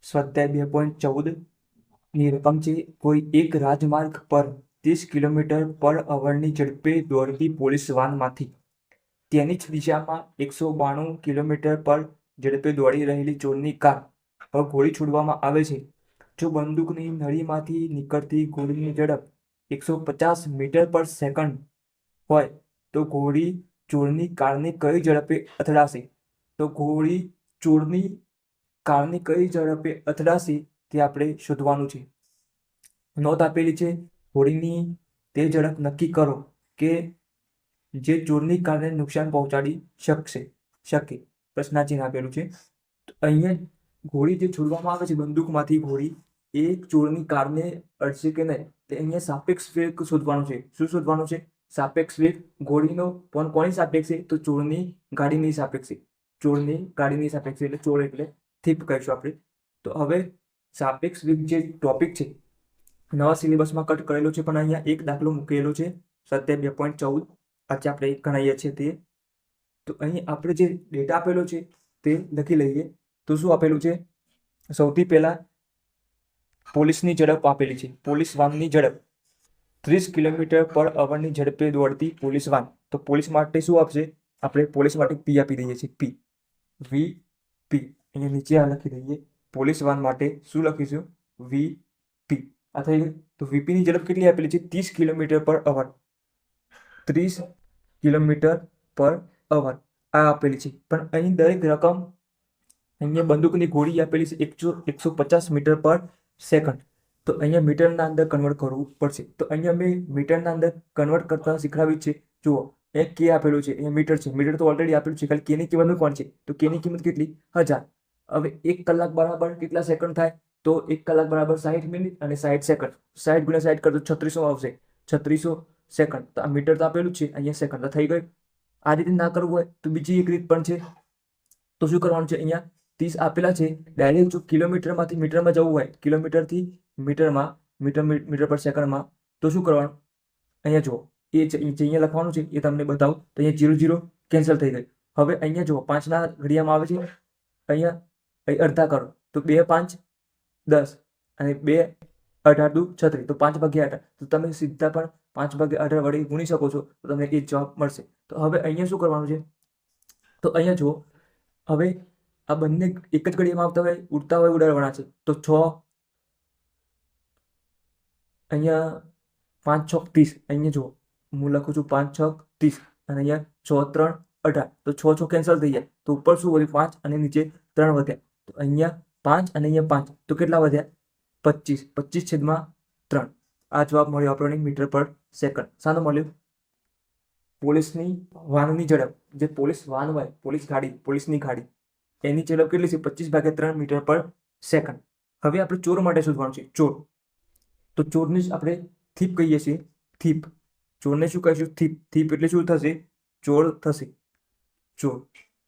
સ્વાધ્યાય 2.14 ની રકમ છે. કોઈ એક રાજમાર્ગ પર 30 કિલોમીટર પર અવરની ઝડપે દોડતી પોલીસ વાનમાંથી તેની જ દિશામાં 192 કિલોમીટર પર ઝડપે દોડી રહેલી ચોરની કાર પર ગોળી છોડવામાં આવે છે. જો બંદૂકની નળીમાંથી નીકળતી ગોળીની ઝડપ 150 મીટર પર સેકન્ડ હોય તો ગોળી ચોરની કારની કઈ ઝડપે અથડાશે? તો ગોળી ચોરની કારની કઈ ઝડપે અથડાશે તે આપણે શોધવાનું છે. નોંધ આપેલી છે. ગોળીની તે ઝડપ નક્કી કરો કે જે ચોરની કારને નુકસાન પહોંચાડી શકે. પ્રશ્નાચિહ્ન આપેલું છે. તો અહીંયા ગોળી જે છોડવામાં આવે છે બંદૂકમાંથી ગોળી એ ચોરની કારને અડશે કે નહીં તે અહીંયા સાપેક્ષ વેગ શોધવાનું છે. શું શોધવાનું છે? સાપેક્ષ વેગ. ગોળીનો પણ કોની સાપેક્ષે? તો ચોરની ગાડીની સાપેક્ષે. ચોરની ગાડીની સાપેક્ષે એટલે ચોર એટલે થીપ કહીશું આપણે. તો હવે સાપેક્ષ વેગ જે ટોપિક છે નવા સિલેબસમાં કટ કરેલો છે, પણ અહીંયા એક દાખલો મૂકેલો છે. સ્વાધ્યાય 2.14 આજે આપણે ગણાવીએ છીએ તે. તો અહીં આપણે જે ડેટા આપેલો છે તે લખી લઈએ. તો શું આપેલું છે? સૌથી પહેલા પોલીસની ઝડપ આપેલી છે. પોલીસ વાનની ઝડપ 30 કિલોમીટર પર અવરની ઝડપે દોડતી પોલીસ વાન. તો પોલીસ માટે શું આપશે? આપણે પોલીસ માટે પી આપી દઈએ છીએ. પી વી પી અહીંયા નીચે આ લખી દઈએ. પોલીસ વાન માટે શું લખીશું? વી પી. આ થઈ ગયું. તો વીપીની ઝડપ કેટલી આપેલી છે? 30 કિલોમીટર પર અવર. 30 કિલોમીટર પર અવર આ આપેલી છે. પણ અહીં દરેક રકમ અહીંયા બંદૂકની ગોળી આપેલી છે 150 મીટર પર સેકન્ડ. તો અહીંયા મીટરના અંદર કન્વર્ટ કરવું પડશે. તો અહીંયા મેં મીટરના અંદર કન્વર્ટ કરતા શીખવાડ્યું છે. જુઓ એક કે આપેલું છે, અહીંયા મીટર છે. મીટર તો ઓલરેડી આપેલું છે, ખાલી કેની કિંમત કોણ છે? તો કેની કિંમત કેટલી? 1000. હવે 1 કલાક બરાબર કેટલા સેકન્ડ થાય? તો 1 કલાક બરાબર 60 મિનિટ અને 60 સેકન્ડ. 60 ગુણ્યા 60 કરતો 3600 આવશે. 3600 સેકન્ડ. તો આ મીટર તો આપેલું છે, અહીંયા સેકન્ડ તો થઈ ગયું. આ રીતે ના કરવું હોય તો બીજી એક રીત પણ છે. તો શું કરવાનું છે? અહીંયા 30 આપેલા છે. ડાયરેક્ટ જો કિલોમીટરમાંથી મીટરમાં જવું હોય, કિલોમીટરથી મીટરમાં, મીટર પર સેકન્ડમાં, તો શું કરવાનું? અહીંયા જુઓ એ જે અહીંયા લખવાનું છે એ તમને બતાવું. તો અહીંયા 0 0 કેન્સલ થઈ ગઈ. હવે અહીંયા જુઓ 5ના ઘડિયામાં આવે છે. અહીંયા અડધા કરો તો 2 5 10 અને 2 18 દુ 36. તો 5 ભાગ્યા 18. તો તમે સીધા પણ 5 ભાગ્યા 18 વડે ગુણી શકો છો. તો તમને એ જવાબ મળશે. તો હવે અહીંયા શું કરવાનું છે? તો અહીંયા જુઓ હવે આ બંને એક જ ઘડીમાં આવતા હોય, ઉડતા હોય, ઉડાડવાના છે. તો 6 અહીંયા 5 6 30. અહીંયા જુઓ હું લખું છું 5 6 30 અને અહીંયા 6 3 18. તો 6 6 કેન્સલ થઈ જાય. તો ઉપર શું વધ્યું? 5 અને નીચે 3 વધ્યા. તો અહીંયા 5 અને અહીંયા 5. તો કેટલા વધ્યા? 25. 25/3. આ જવાબ મળ્યો આપણને મીટર પર સેકન્ડ. શાનો મળ્યો? પોલીસની વાનની ઝડપ. જે પોલીસ વાન હોય, પોલીસ ગાડી, પોલીસની ગાડી, એની ઝડપ કેટલી છે? 25/3 મીટર પર સેકન્ડ. હવે આપણે ચોર માટે શોધવાનું છે. ચોર. તો ચોરને જ આપણે થીપ કહીએ છીએ. થીપ. ચોરને શું કહીશું? થીપ. થીપ એટલે શું થશે? ચોર થશે. ચોર.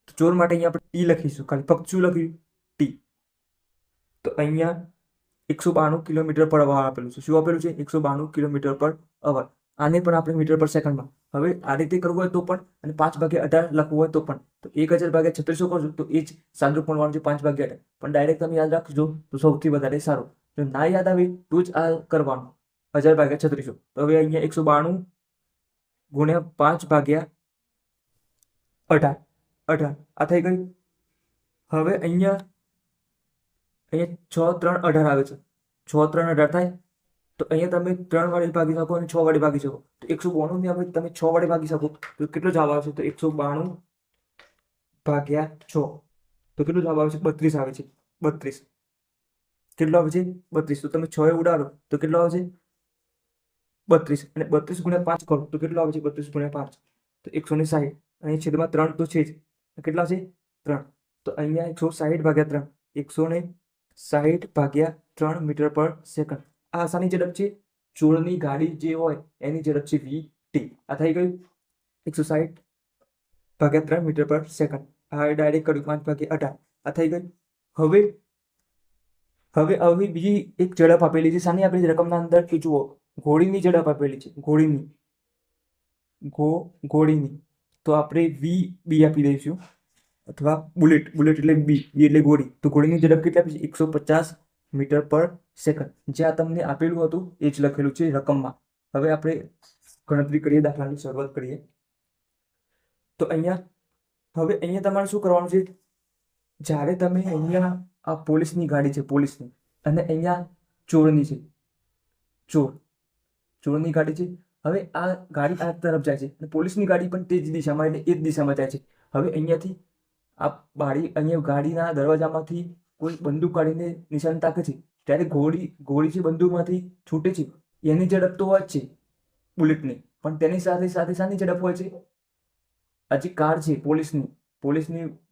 તો ચોર માટે અહીંયા આપણે ટી લખીશું. ખાલી ફક્ત શું લખ્યું? ટી. તો અહીંયા 192 કિલોમીટર પર અવર આપેલું છે. શું આપેલું છે? 192 કિલોમીટર પર અવર. આને પણ આપણે મીટર પર સેકન્ડમાં. હવે આ રીતે કરવું હોય તો પણ, અને 5/18 લખવું હોય તો પણ, તો 1000/3600 કરશું તો એ જ સાદું પડવાનું છે 5/18. પણ ડાયરેક્ટ તમે યાદ રાખજો તો સૌથી વધારે સારું. જો ના યાદ આવે તો જ આ કરવાનું 1000/3600. તો હવે અહીંયા 192 ગુણ્યા 5/18 આ થઈ ગઈ. હવે અહીંયા 6 3 18 આવે છે. 6 3 18 થાય. તો અહીંયા તમે 3 વડે ભાગી શકો અને 6 વડે ભાગી શકો. તો 192 ને હવે તમે 6 વડે ભાગી શકો તો કેટલો જવાબ આવશે? તો 192/6. તો કેટલો જવાબ આવે છે? 32 આવે છે. 32 કેટલો આવે છે? 32. તો તમે 6 ઉડાડો તો કેટલો આવશે? 32. અને 32 ગુણ્યા 5 કરો તો કેટલો આવે છે? 32 ગુણ્યા 5 તો 160. અહીં છેદમાં 3 તો છે જ. કેટલા છે? 3. તો અહીંયા 160/3. 160/3 મીટર પર સેકન્ડ. આ શાની ઝડપ છે? ચોરની ગાડી જે હોય એની ઝડપ છે વી ટી. આ થઈ ગયું 160/3 મીટર પર સેકન્ડ. આ ડાયરેક્ટ કર્યું 5/18. આ થઈ ગયું. હવે બીજી એક ઝડપ આપેલી છે. શાની આપેલી છે રકમના અંદર? કે જુઓ ઘોડીની ઝડપ આપેલી છે. ઘોડીની. તો આપણે વી બી આપી દઈશું. અથવા બુલેટ એટલે બી એટલે ઘોડી, તો ઘોડીની ઝડપ કેટલી આપી છે? 150 મીટર પર સેકન્ડ. જે આ તમને આપેલું હતું એ જ લખેલું છે રકમમાં. હવે આપણે ગણતરી કરીએ, દાખલાની શરૂઆત કરીએ. તો અહીંયા તમારે શું કરવાનું છે? જ્યારે તમે અહીંયા આ પોલીસની ગાડી છે, પોલીસની, અને અહીંયા ચોરની છે, ચોરની ગાડી છે. હવે આ ગાડી આ તરફ જાય છે અને પોલીસની ગાડી પણ તે જ દિશામાં એટલે એ જ દિશામાં જાય છે. હવે અહીંયાથી અહીંયા ગાડીના દરવાજામાંથી કોઈ બંદૂક કાઢીને નિશાન તાકે છે, ત્યારે ઘોડી જે બંદૂકમાંથી છૂટે છે એની ઝડપ તો હોય જ છે બુલેટની, પણ તેની સાથે સાથે શાની ઝડપ હોય છે? આ જે કાર છે પોલીસની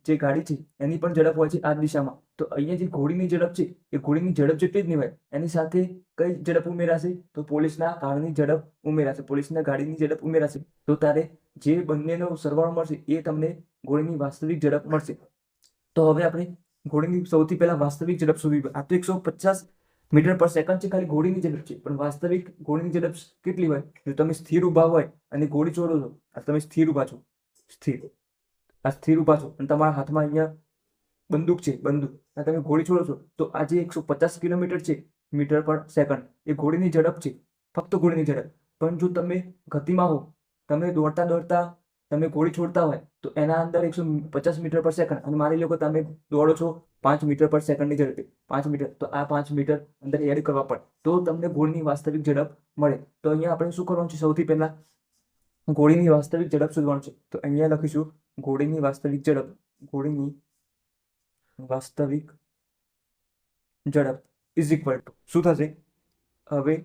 જે ગાડી છે એની પણ ઝડપ હોય છે આ દિશામાં. તો અહીંયા જે ઘોડીની ઝડપ છે એ ઘોડીની ઝડપ જેટલી જ નહીં હોય, એની સાથે કઈ ઝડપ ઉમેરાશે? તો પોલીસના કારની ઝડપ ઉમેરાશે, પોલીસના ગાડીની ઝડપ ઉમેરાશે. તો તારે જે બંનેનો સરવાળો મળશે એ તમને ઘોડીની વાસ્તવિક ઝડપ મળશે. તો હવે આપણે ઘોડીની સૌથી પહેલા વાસ્તવિક ઝડપ શોધવી. આ તો 150 મીટર પર સેકન્ડ છે, ખાલી ઘોડીની ઝડપ છે, પણ વાસ્તવિક ઘોડીની ઝડપ કેટલી હોય? જો તમે સ્થિર ઊભા હોય અને ઘોડી છોડો છો, તમે સ્થિર ઊભા છો, સ્થિર ઊભા છો અને તમારા હાથમાં અહીંયા બંદૂક છે, અને તમે ઘોડી છોડો છો, તો આ જે 150 કિલોમીટર છે મીટર પર સેકન્ડ એ ઘોડીની ઝડપ છે, ફક્ત ઘોડીની ઝડપ. પણ જો તમે ગતિમાં હો, તમે દોડતા તમે ઘોડી છોડતા હોય, તો એના અંદર 150 મીટર પર સેકન્ડ, અને માની લો કે તમે દોડો છો 5 મીટર પર સેકન્ડની ઝડપે, 5 મીટર, તો આ 5 મીટર અંદર એડ કરવા પડે તો તમને ઘોડીની વાસ્તવિક ઝડપ મળે. તો અહીંયા આપણે શું કરવાનું છે? સૌથી પહેલા ઘોડીની વાસ્તવિક ઝડપ શોધવાનું છે. તો અહીંયા લખીશું ઘોડીની વાસ્તવિક ઝડપ. ઘોડીની વાસ્તવિક ઝડપ ઇઝ ઇક્વલ ટુ શું થશે? હવે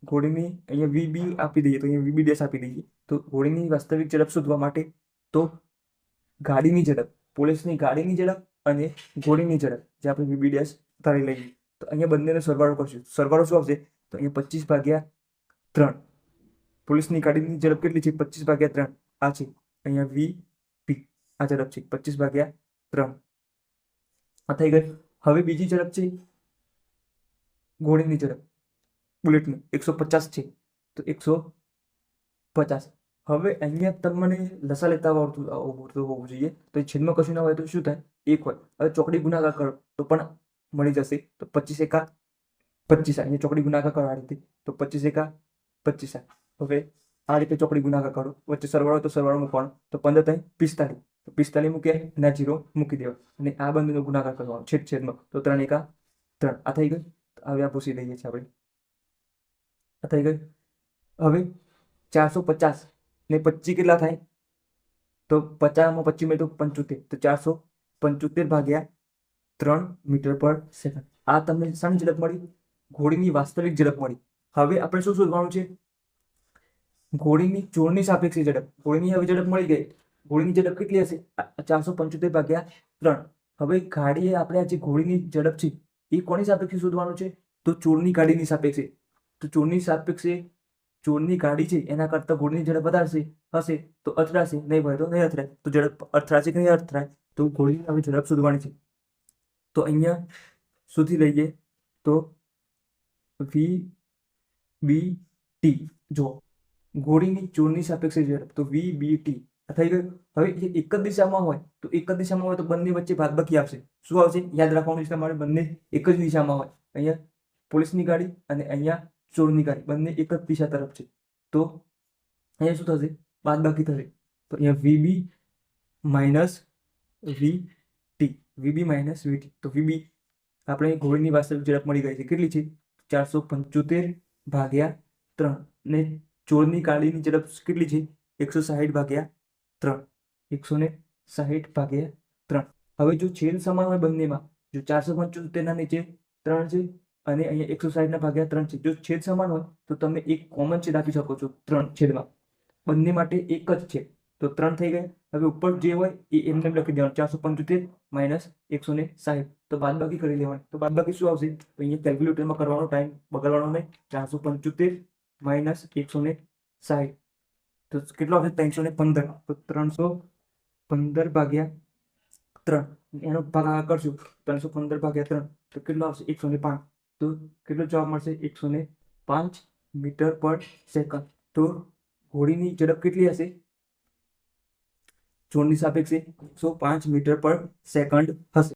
ઘોડીની અહીંયા વીબી આપી દઈએ, તો અહીંયા વીબી ડેશ આપી દઈએ. તો ઘોડીની વાસ્તવિક ઝડપ શોધવા માટે તો ગાડીની ઝડપ, પોલીસની ગાડીની ઝડપ અને ઘોડીની ઝડપ જે આપણે વીબી ડેશ ઉતારી લઈએ. તો અહીંયા બંનેનો સરવાળો કરશું. સરવાળો શું આવશે? તો અહીંયા 25/3. પોલીસની ગાડીની ઝડપ કેટલી છે? 25/3 આ છે. અહીંયા વીપી આ ઝડપ છે 25/3 આ થઈ ગઈ. હવે બીજી ઝડપ છે ઘોડીની ઝડપ, બુલેટની 150 છે, તો 150. હવે અહીંયા તમને લસા લેતા આવડતું હોવું જોઈએ. તો છેદમાં કશું ના હોય તો શું થાય? 1 હોય. હવે ચોકડી ગુણાકાર કરો તો પણ મળી જશે. તો 25 એકા 25. અહીંયા ચોકડી ગુણાકાર કરો આ રીતે, તો 25 એકા 25. હવે આ રીતે ચોકડી ગુણાકાર કરો, વચ્ચે સરવાળો તો સરવાળો મૂકવાનો, તો 15 થાય 45. તો 45 મૂક્યા અને 0 મૂકી દેવા, અને આ બંનેનો ગુણાકાર કરવાનો છેદમાં, તો 3 એકા 3 આ થઈ ગયું. હવે આ પૂછી દઈએ છીએ આપણે, આ થઈ ગયું. હવે 450 ને 25 કેટલા થાય? તો 50 માં 25 મેં તો 75, તો 475/3 મીટર પર સેકન્ડ. આ તમને શાની ઝડપ મળી? ઘોડીની વાસ્તવિક ઝડપ મળી. હવે આપણે શું શોધવાનું છે? ઘોડીની ચોરની સાપેક્ષે ઝડપ. ઘોડીની હવે ઝડપ મળી ગઈ. ઘોડીની ઝડપ કેટલી હશે? 475/3. હવે ગાડીએ આપણે આ જે ઘોડીની ઝડપ છે એ કોની સાપેક્ષે શોધવાનું છે? તો ચોરની ગાડીની સાપેક્ષે. તો ચોરની ગાડી છે એના કરતાં ઘોડીની ઝડપ વધારે હશે તો અથડાશે, નહીં હોય તો નહીં અથડાય. તો ઝડપ અથડાશે કે નહીં અથડાય? તો ઘોડીની હવે ઝડપ શોધવાની છે. તો અહીંયા શોધી લઈએ તો VBT. જો ઘોડીની ચોરની સાપેક્ષે ઝડપ, તો VBT થઈ ગયું. હવે એક જ દિશામાં હોય તો બંને વચ્ચે બાદબાકી આવશે. શું આવશે? યાદ રાખવાનું છે તમારે, બંને એક જ દિશામાં હોય. અહીંયા પોલીસની ગાડી અને અહીંયા ચોરની ગાડી બંને એક જ દિશા તરફ છે, તો અહીંયા શું થશે? બાદબાકી થશે. તો અહીંયા VB માઇનસ VT. તો VB આપણે ઘોડીની વાસ્તવિક ઝડપ મળી ગઈ છે. કેટલી છે? 475/3. ને ચોરની ગાડીની ઝડપ કેટલી છે? 160/3. 160/3. હવે જો છેદ સમાન હોય બંનેમાં, જો 475 ના નીચે 3 છે અને અહીંયા 160/3 છે, જો છેદ સમાન હોય તો તમે એક કોમન છેદ આપી શકો છો 3 છેદમાં. બંને માટે એક જ છે, તો 3 થઈ ગયા. હવે ઉપર જે હોય એ એમને લખી દેવાનું, 475 માઇનસ 160, તો બાદબાકી કરી લેવાની. તો બાદબાકી શું આવશે? તો અહીંયા કેલ્ક્યુલેટરમાં કરવાનો ટાઈમ બગાડવાનો નહીં. 475 માઇનસ 160, તો કેટલો આવશે? 315. તો 315/3 એનો ભાગાકાર કરશું, 315/3 તો કેટલો આવશે? 105. તો કેટલો જવાબ મળશે? 105 મીટર પર સેકન્ડ. તો ઘોડીની ઝડપ કેટલી હશે? ઝોનની સાપેક્ષે 105 મીટર પર સેકન્ડ હશે.